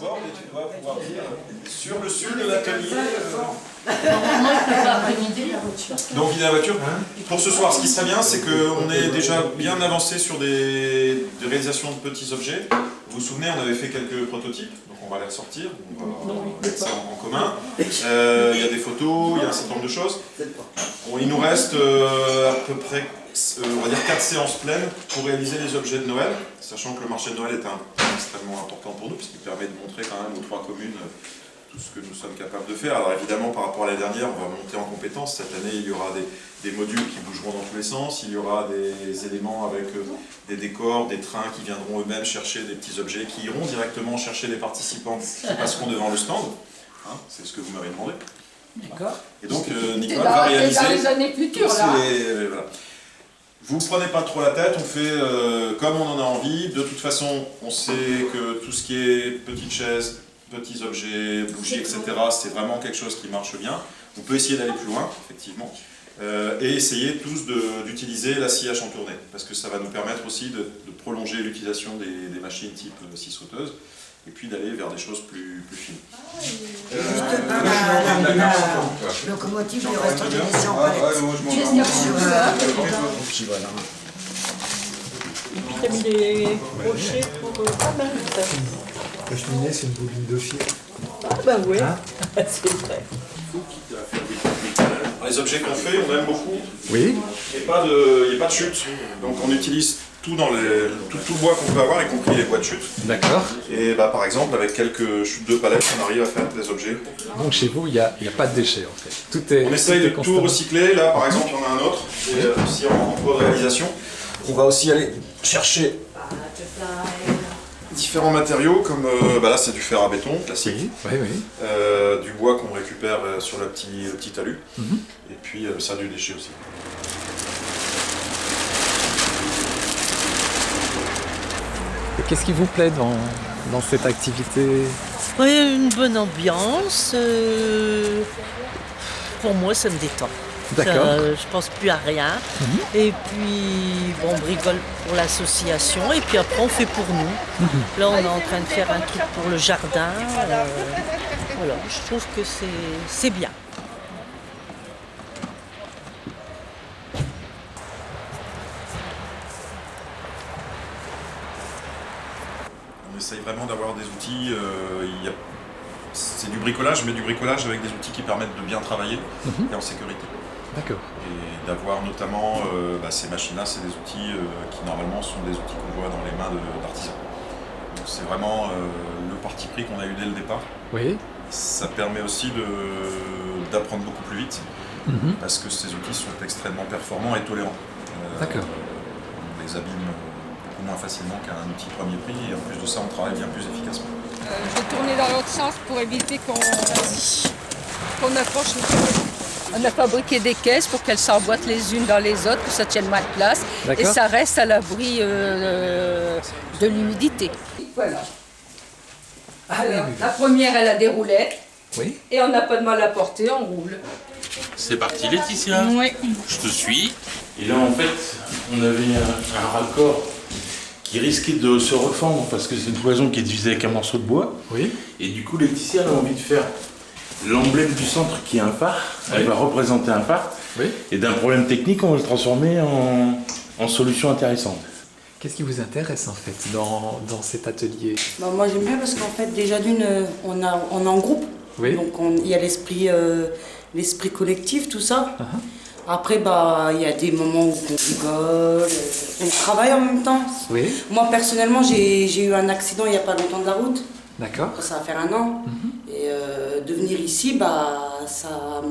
board et tu dois pouvoir dire sur le sud de l'atelier. Moi, je peux pas vider la voiture. Donc vider la voiture. Pour ce soir, ce qui serait bien, c'est qu'on est déjà bien avancé sur des réalisations de petits objets. Vous vous souvenez, on avait fait quelques prototypes, donc on va les ressortir, on va mettre ça en commun. Il y a des photos, il y a un certain nombre de choses. Bon, il nous reste à peu près, on va dire 4 séances pleines pour réaliser les objets de Noël, sachant que le marché de Noël est extrêmement important pour nous, puisqu'il permet de montrer quand même aux 3 communes tout ce que nous sommes capables de faire. Alors évidemment, par rapport à l'année dernière, on va monter en compétences. Cette année, il y aura des modules qui bougeront dans tous les sens, il y aura des éléments avec des décors, des trains qui viendront eux-mêmes chercher des petits objets, qui iront directement chercher les participants qui passeront devant le stand. Hein, c'est ce que vous m'avez demandé. D'accord. Et donc Nicole va réaliser... dans les années futures, là. Voilà. Vous ne prenez pas trop la tête, on fait comme on en a envie. De toute façon, on sait que tout ce qui est petites chaises, petits objets, bougies, etc., c'est vraiment quelque chose qui marche bien. On peut essayer d'aller plus loin, effectivement, et essayer tous d'utiliser la sciage en tournée, parce que ça va nous permettre aussi de prolonger l'utilisation des machines type scie sauteuse, et puis d'aller vers des choses plus fines. Juste la locomotive du restaurant de laisser en palette. Tu as mis les crochets pour pas mal. La cheminée, c'est une bobine de fil. Ah bah oui, Hein c'est vrai. Les objets qu'on fait, on aime beaucoup. Oui. Il n'y a pas de chute, donc on utilise tout le bois qu'on peut avoir, y compris les bois de chute. D'accord. Et bah, par exemple, avec quelques chutes de palettes, on arrive à faire des objets. Donc chez vous, il n'y a pas de déchets en fait. Tout est, On essaye de tout constamment recycler. Là, par exemple, il y en a un autre, qui est aussi en cours de réalisation. On va aussi aller chercher différents matériaux, comme là c'est du fer à béton classique, Oui, oui. du bois qu'on récupère sur le petit talus, et puis ça du déchet aussi. Et qu'est-ce qui vous plaît dans cette activité? Oui, une bonne ambiance. Pour moi, ça me détend. D'accord. Je pense plus à rien. Et puis, bon, on rigole pour l'association. Et puis après, on fait pour nous. Là, on est en train de faire un truc pour le jardin. Voilà, je trouve que c'est bien. On essaye vraiment d'avoir des outils, c'est du bricolage, mais du bricolage avec des outils qui permettent de bien travailler et en sécurité. D'accord. Et d'avoir notamment ces machines-là, c'est des outils qui normalement sont des outils qu'on voit dans les mains d'artisans. Donc c'est vraiment le parti pris qu'on a eu dès le départ. Oui. Ça permet aussi d'apprendre beaucoup plus vite, parce que ces outils sont extrêmement performants et tolérants. D'accord. On les abîme beaucoup moins facilement qu'un outil premier prix, et en plus de ça, on travaille bien plus efficacement. Je vais tourner dans l'autre sens pour éviter qu'on accroche les choses. On a fabriqué des caisses pour qu'elles s'emboîtent les unes dans les autres, que ça tienne mal place, et ça reste à l'abri de l'humidité. Voilà. Alors, la première, elle a des roulettes, Oui. et on n'a pas de mal à porter, on roule. C'est parti Laetitia, Oui. je te suis. Et là en fait, on avait un raccord qui risquait de se refendre parce que c'est une cloison qui est divisée avec un morceau de bois. Oui. Et du coup Laetitia elle a envie de faire l'emblème du centre qui est un phare. Elle va représenter un phare. Oui. Et d'un problème technique, on va le transformer en solution intéressante. Qu'est-ce qui vous intéresse en fait dans cet atelier? Bah, moi j'aime bien parce qu'en fait déjà d'une, on est en groupe. Oui. Donc il y a l'esprit collectif, tout ça. Après, bah, il y a des moments où on rigole, on travaille en même temps. Oui. Moi personnellement, j'ai eu un accident il n'y a pas longtemps de la route. D'accord. Ça va faire 1 an. Et de venir ici, bah, ça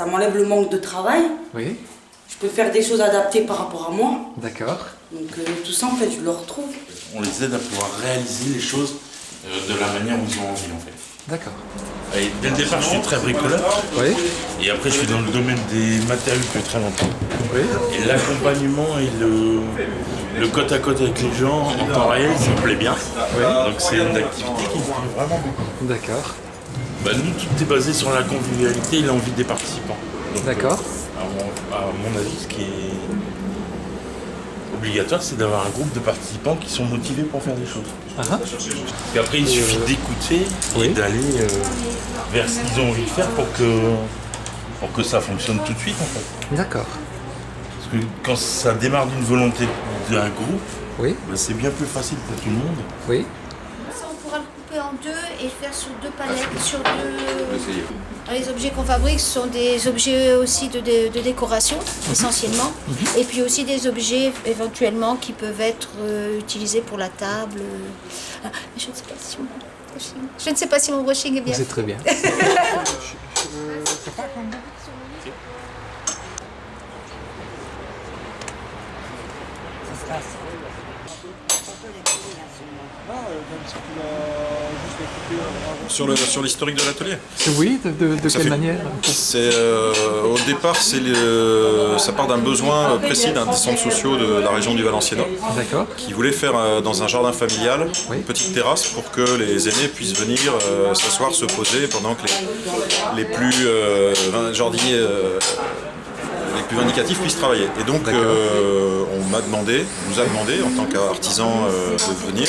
m'enlève le manque de travail. Oui. Je peux faire des choses adaptées par rapport à moi. D'accord. Donc tout ça, en fait, je le retrouve. On les aide à pouvoir réaliser les choses de la manière où ils ont envie en fait. D'accord. Et dès le départ, je suis très bricoleur. Oui. Et après, je suis dans le domaine des matériaux depuis très longtemps. Oui. Et l'accompagnement et le côte à côte avec les gens en temps réel, ça me plaît bien. Oui. Donc c'est une activité qui me plaît vraiment beaucoup. D'accord. Bah, nous, tout est basé sur la convivialité et l'envie des participants. Donc, D'accord. à mon avis, ce qui est obligatoire, c'est d'avoir un groupe de participants qui sont motivés pour faire des choses. Parce qu'après, il suffit d'écouter et d'aller vers ce qu'ils ont envie de faire pour que ça fonctionne tout de suite, en fait. D'accord. Parce que quand ça démarre d'une volonté d'un groupe, c'est bien plus facile pour tout le monde. Oui. Ça, on pourra le couper en deux et faire sur deux palettes, sur deux... Les objets qu'on fabrique sont des objets aussi de décoration, essentiellement. Et puis aussi des objets éventuellement qui peuvent être utilisés pour la table. Ah, mais je ne sais pas si mon brushing est bien. C'est très bien. Sur l'historique de l'atelier. Oui, de quelle manière? Au départ, ça part d'un besoin précis d'un des centres sociaux de la région du Valenciennois, qui voulait faire dans un jardin familial une petite terrasse pour que les aînés puissent venir s'asseoir, se poser pendant que les plus jardiniers les plus vindicatifs puissent travailler. Et donc on nous a demandé en tant qu'artisan de venir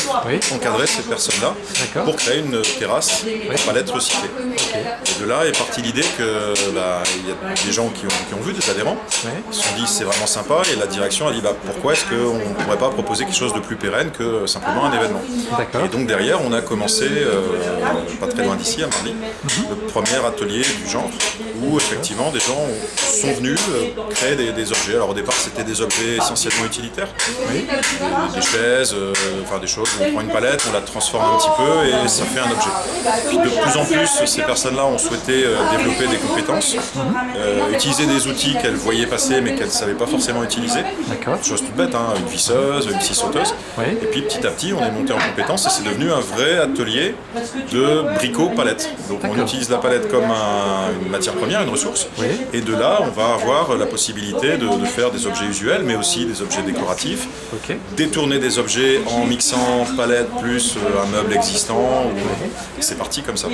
encadrer ces personnes-là pour créer une terrasse en palette recyclée. Et de là est partie l'idée qu'il y a des gens qui ont vu, des adhérents, qui se sont dit c'est vraiment sympa, et la direction a dit pourquoi est-ce qu'on ne pourrait pas proposer quelque chose de plus pérenne que simplement un événement. Et donc derrière on a commencé, pas très loin d'ici, à Marly, le premier atelier du genre, où effectivement des gens sont venus créer des objets. Alors au départ c'était des objets essentiellement utilitaires, des chaises, des choses où on prend une palette, on la transforme un petit peu et ça fait un objet. Puis de plus en plus ces personnes-là ont souhaité développer des compétences, utiliser des outils qu'elles voyaient passer mais qu'elles ne savaient pas forcément utiliser. Chose toute bête, une visseuse, une scie sauteuse. Et puis petit à petit on est monté en compétences et c'est devenu un vrai atelier de bricot-palette. Donc on utilise la palette comme une matière première, une ressource, et de là on va avoir la possibilité de faire des objets usuels mais aussi des objets décoratifs, détourner des objets en mixant palette plus un meuble existant, et c'est parti comme ça.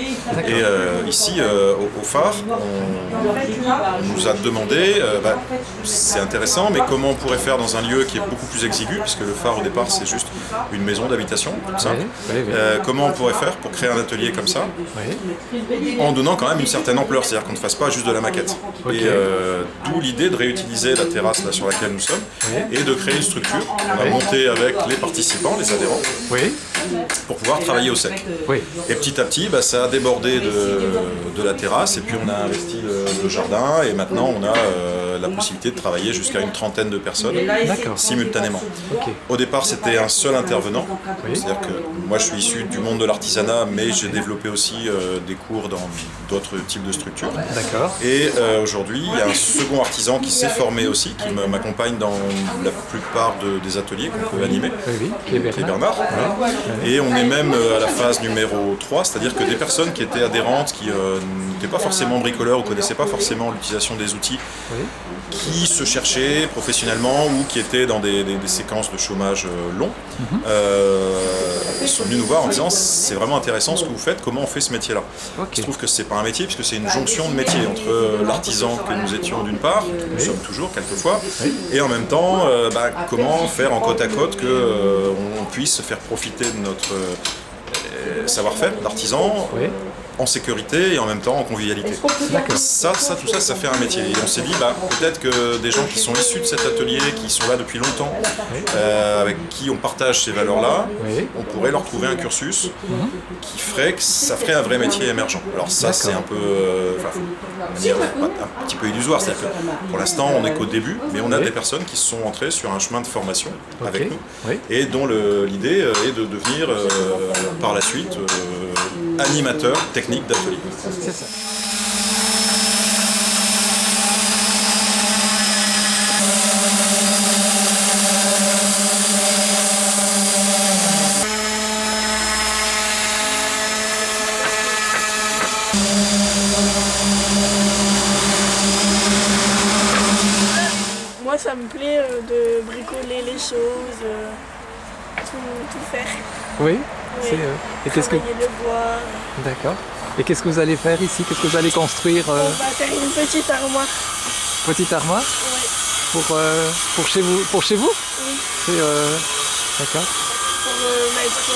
Et ici au phare on nous a demandé, c'est intéressant mais comment on pourrait faire dans un lieu qui est beaucoup plus exigu, puisque le phare au départ c'est juste une maison d'habitation toute simple, comment on pourrait faire pour créer un atelier comme ça en donnant quand même une certaine ampleur, c'est-à-dire qu'on ne fasse pas juste de la maquette. Et d'où l'idée de réutiliser la terrasse là, sur laquelle nous sommes et de créer une structure. On a monté avec les participants, les adhérents, pour pouvoir travailler au sec. Et petit à petit, ça a débordé de la terrasse et puis on a investi le jardin et maintenant on a la possibilité de travailler jusqu'à une trentaine de personnes simultanément. Au départ c'était un seul intervenant, c'est-à-dire que moi je suis issu du monde de l'artisanat mais j'ai développé aussi des cours dans d'autres types de structures. Et aujourd'hui il y a un second artisan qui s'est formé aussi, qui m'accompagne dans la plupart des ateliers qu'on peut animer, qui est Bernard. Et on est même à la phase numéro 3, c'est-à-dire que des personnes qui étaient adhérentes, qui n'étaient pas forcément bricoleurs ou ne connaissaient pas forcément l'utilisation des outils, qui se cherchaient professionnellement ou qui étaient dans des séquences de chômage longs, ils sont venus nous voir en disant c'est vraiment intéressant ce que vous faites, comment on fait ce métier-là. Je trouve que c'est pas un métier puisque c'est une jonction de métiers entre l'artisan que nous étions d'une part, que nous sommes toujours quelquefois, et en même temps comment faire en côte à côte qu'on puisse faire profiter de notre savoir-faire d'artisan en sécurité et en même temps en convivialité. Tout ça, ça fait un métier. Et on s'est dit, peut-être que des gens qui sont issus de cet atelier, qui sont là depuis longtemps, avec qui on partage ces valeurs-là, on pourrait leur trouver un cursus qui ferait que ça ferait un vrai métier émergent. Alors ça, c'est un peu, un petit peu illusoire. C'est-à-dire que pour l'instant, on n'est qu'au début, mais on a des personnes qui sont entrées sur un chemin de formation avec nous et dont l'idée est de devenir par la suite animateur technique d'atelier. C'est ça. Moi, ça me plaît de bricoler les choses, tout faire. Oui. Et qu'est-ce que... le bois. D'accord. Et qu'est-ce que vous allez faire ici? Qu'est-ce que vous allez construire? On va faire une petite armoire. Petite armoire? Oui. Pour chez vous? Oui. fait... D'accord. Pour mettre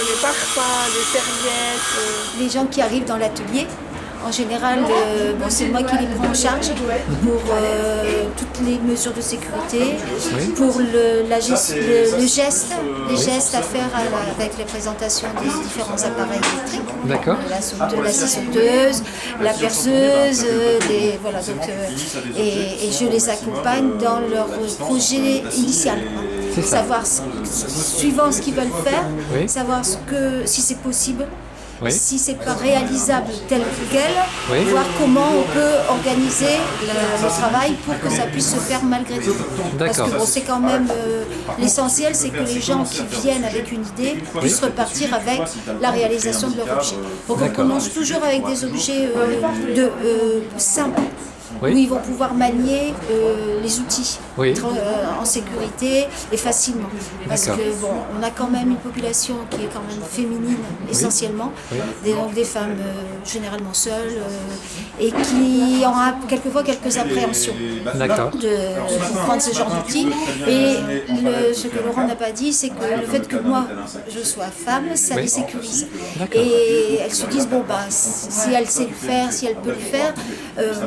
les parfums, les serviettes. Les gens qui arrivent dans l'atelier, en général, c'est moi qui les prends en charge pour toutes les mesures de sécurité, pour les gestes à faire avec la présentation des différents appareils électriques. D'accord. La scie sauteuse, la perceuse, et je les accompagne dans leur projet initial. Savoir, suivant ce qu'ils veulent faire, savoir si c'est possible. Si c'est pas réalisable tel quel, voir comment on peut organiser le travail pour que ça puisse se faire malgré tout. Parce que c'est quand même l'essentiel, c'est que les gens qui viennent avec une idée puissent repartir avec la réalisation de leur objet. Donc on commence toujours avec des objets simples. Où ils vont pouvoir manier les outils en sécurité et facilement. Parce que on a quand même une population qui est quand même féminine essentiellement, donc des femmes généralement seules et qui ont quelquefois quelques appréhensions pour prendre ce genre d'outils. Et ce que Laurent n'a pas dit, c'est que le fait que moi je sois femme, ça les sécurise. Et elles se disent si elle sait le faire, si elle peut le faire,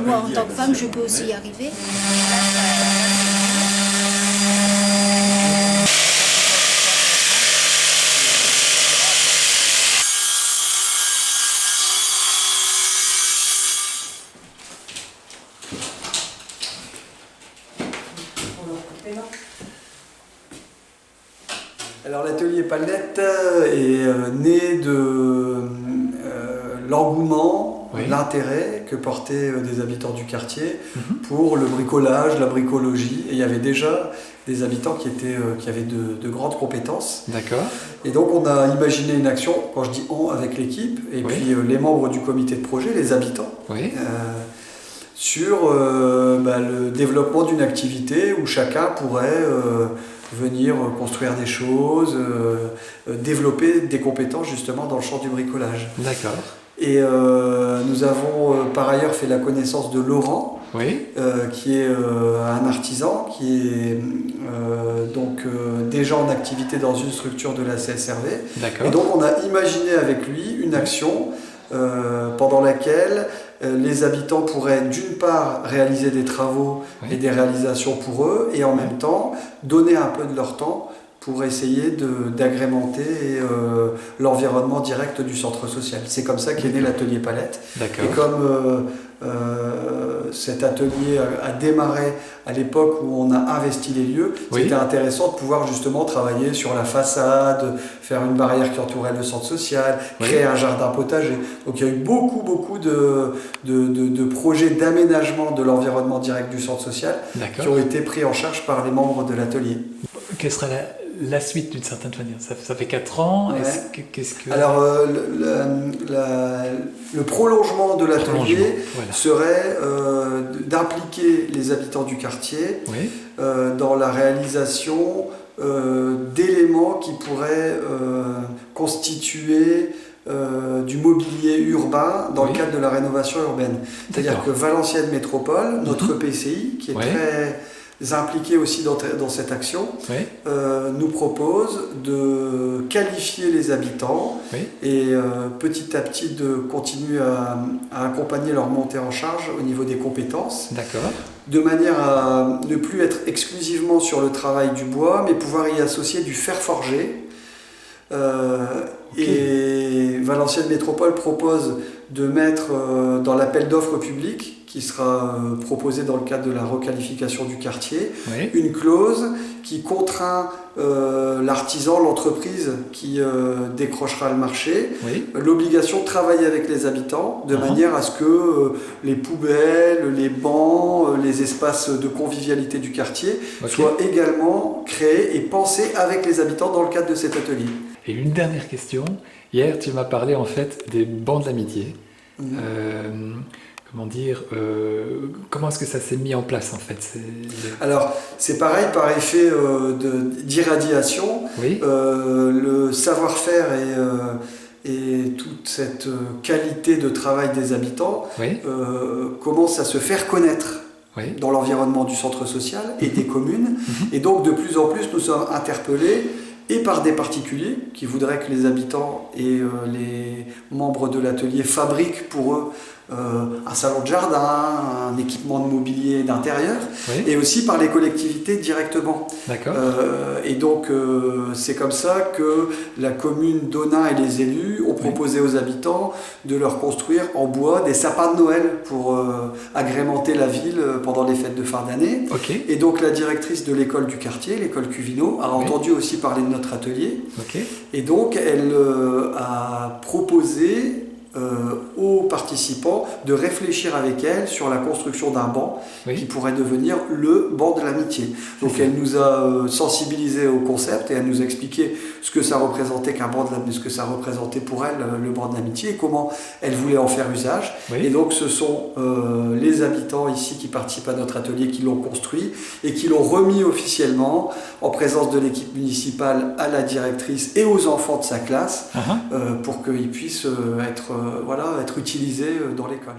moi en tant que femme, je peux aussi y arriver. Alors l'atelier Palette est né de l'engouement, l'intérêt que portaient des habitants du quartier pour le bricolage, la bricologie. Et il y avait déjà des habitants qui avaient de grandes compétences. D'accord. Et donc on a imaginé une action, quand je dis on, avec l'équipe, et puis les membres du comité de projet, les habitants, sur le développement d'une activité où chacun pourrait venir construire des choses, développer des compétences justement dans le champ du bricolage. D'accord. Et nous avons par ailleurs fait la connaissance de Laurent, qui est un artisan, qui est déjà en activité dans une structure de la CSRV. Et donc on a imaginé avec lui une action pendant laquelle les habitants pourraient d'une part réaliser des travaux et des réalisations pour eux, et en même temps donner un peu de leur temps pour essayer d'agrémenter l'environnement direct du centre social. C'est comme ça qu'est né l'atelier Palette. Et comme cet atelier a démarré à l'époque où on a investi les lieux, c'était intéressant de pouvoir justement travailler sur la façade, faire une barrière qui entourait le centre social, créer un jardin potager. Donc il y a eu beaucoup de projets d'aménagement de l'environnement direct du centre social qui ont été pris en charge par les membres de l'atelier. Quelle serait la suite d'une certaine manière? Ça fait 4 ans. Alors, le prolongement de l'atelier serait d'impliquer les habitants du quartier dans la réalisation d'éléments qui pourraient constituer du mobilier urbain dans le cadre de la rénovation urbaine. C'est-à-dire que Valenciennes Métropole, notre PCI, qui est très impliqués aussi dans cette action, nous propose de qualifier les habitants et petit à petit de continuer à accompagner leur montée en charge au niveau des compétences, de manière à ne plus être exclusivement sur le travail du bois, mais pouvoir y associer du fer forgé. Et Valenciennes Métropole propose de mettre dans l'appel d'offres public qui sera proposé dans le cadre de la requalification du quartier, une clause qui contraint l'artisan, l'entreprise qui décrochera le marché, l'obligation de travailler avec les habitants de manière à ce que les poubelles, les bancs, les espaces de convivialité du quartier soient également créés et pensés avec les habitants dans le cadre de cet atelier. Et une dernière question. Hier, tu m'as parlé en fait des bancs de l'amitié. Comment est-ce que ça s'est mis en place en fait? Alors c'est pareil, par effet d'irradiation, le savoir-faire et toute cette qualité de travail des habitants commence à se faire connaître dans l'environnement du centre social et des communes. Et donc de plus en plus nous sommes interpellés et par des particuliers qui voudraient que les habitants et les membres de l'atelier fabriquent pour eux un salon de jardin, un équipement de mobilier d'intérieur, et aussi par les collectivités directement. Et donc c'est comme ça que la commune d'Onnaing et les élus ont proposé aux habitants de leur construire en bois des sapins de Noël pour agrémenter la ville pendant les fêtes de fin d'année. Et donc la directrice de l'école du quartier, l'école Cuvino, a entendu aussi parler de notre atelier. Et donc elle a proposé aux participants de réfléchir avec elle sur la construction d'un banc qui pourrait devenir le banc de l'amitié. Donc elle nous a sensibilisés au concept et elle nous a expliqué ce que ça représentait qu'un banc de l'amitié, ce que ça représentait pour elle le banc de l'amitié et comment elle voulait en faire usage. Et donc ce sont les habitants ici qui participent à notre atelier qui l'ont construit et qui l'ont remis officiellement en présence de l'équipe municipale à la directrice et aux enfants de sa classe pour qu'ils puissent être utilisés dans l'école.